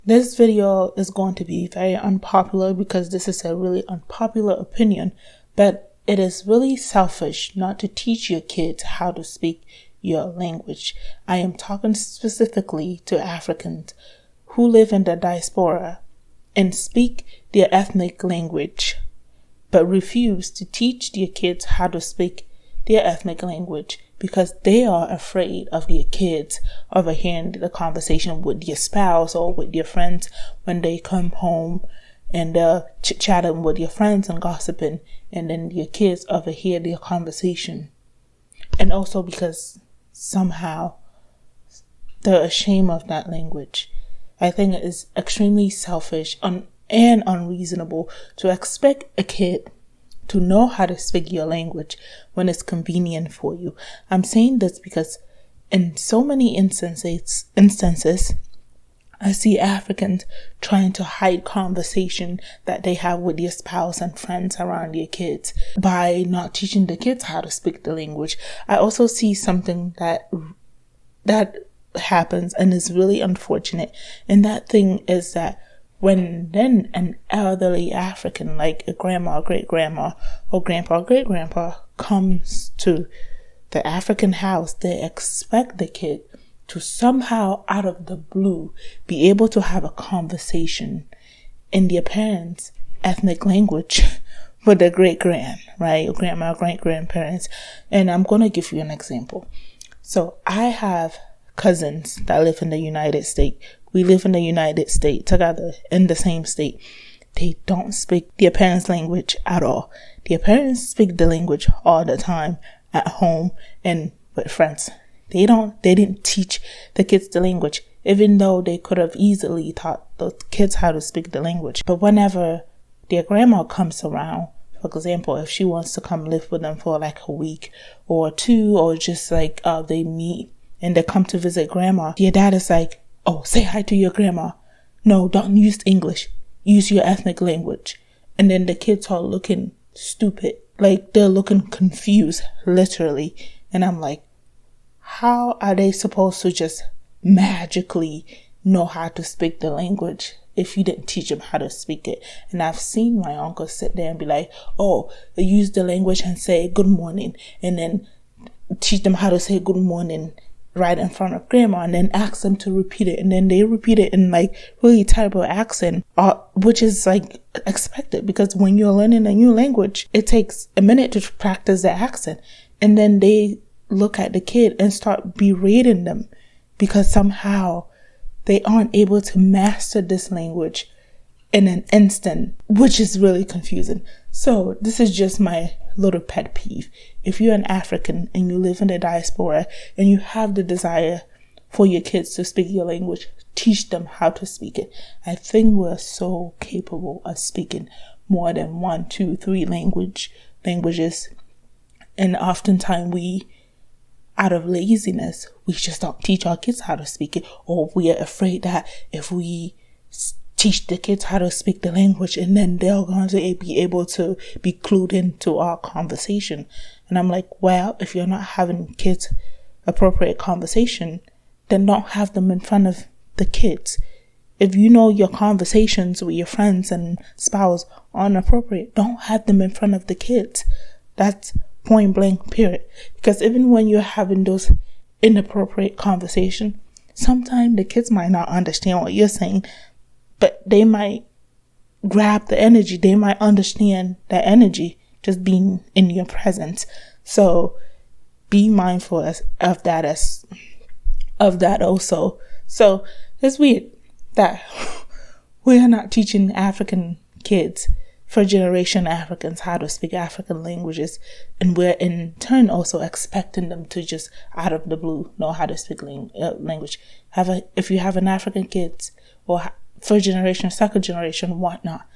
This video is going to be very unpopular because this is a really unpopular opinion, but it is really selfish not to teach your kids how to speak your language. I am talking specifically to Africans who live in the diaspora and speak their ethnic language, but refuse to teach their kids how to speak their ethnic language because they are afraid of their kids overhearing the conversation with their spouse or with their friends when they come home and chit-chatting with their friends and gossiping, and then their kids overhear their conversation. And also because somehow they're ashamed of that language. I think it is extremely selfish and unreasonable to expect a kid to know how to speak your language when it's convenient for you. I'm saying this because in so many instances, I see Africans trying to hide conversation that they have with their spouse and friends around their kids by not teaching the kids how to speak the language. I also see something that happens and is really unfortunate, and that thing is that when then an elderly African, like a grandma, great-grandma, or grandpa, great-grandpa, comes to the African house, they expect the kid to somehow, out of the blue, be able to have a conversation in their parents' ethnic language with the great-grand, right? Or grandma, great-grandparents. And I'm going to give you an example. So I have cousins that live in the United States. We live in the United States together in the same state. They don't speak their parents' language at all. Their parents speak the language all the time at home and with friends. They didn't teach the kids the language, even though they could have easily taught the kids how to speak the language. But whenever their grandma comes around, for example, if she wants to come live with them for like a week or two, or just like they meet and they come to visit grandma, their dad is like, "Oh, say hi to your grandma. No, don't use English. Use your ethnic language." And then the kids are looking stupid. Like, they're looking confused, literally. And I'm like, how are they supposed to just magically know how to speak the language if you didn't teach them how to speak it? And I've seen my uncle sit there and be like, "Oh, use the language and say good morning," and then teach them how to say good morning right in front of grandma, and then ask them to repeat it, and then they repeat it in like really terrible accent, which is like expected, because when you're learning a new language, it takes a minute to practice the accent. And then they look at the kid and start berating them because somehow they aren't able to master this language in an instant, which is really confusing. So this is just my little pet peeve. If you're an African and you live in the diaspora and you have the desire for your kids to speak your language, teach them how to speak it. I think we're so capable of speaking more than 1, 2, 3 languages. And oftentimes out of laziness, we just don't teach our kids how to speak it, or we are afraid that if we teach the kids how to speak the language, and then they're going to be able to be clued into our conversation. And I'm like, well, if you're not having kids appropriate conversation, then don't have them in front of the kids. If you know your conversations with your friends and spouse aren't appropriate, don't have them in front of the kids. That's point blank, period. Because even when you're having those inappropriate conversations, sometimes the kids might not understand what you're saying, but they might grab the energy. They might understand that energy just being in your presence. So be mindful of that also. So it's weird that we are not teaching African kids, first generation Africans, how to speak African languages, and we're in turn also expecting them to just out of the blue know how to speak language. If you have an African kids or first generation, second generation, whatnot,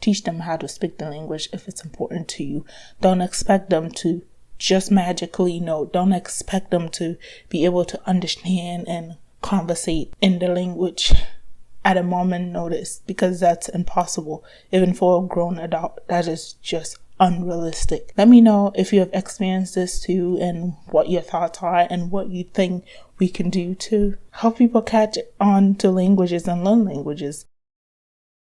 teach them how to speak the language if it's important to you. Don't expect them to just magically know. Don't expect them to be able to understand and conversate in the language at a moment's notice, because that's impossible. Even for a grown adult, that is just unrealistic. Let me know if you have experienced this too and what your thoughts are and what you think we can do to help people catch on to languages and learn languages.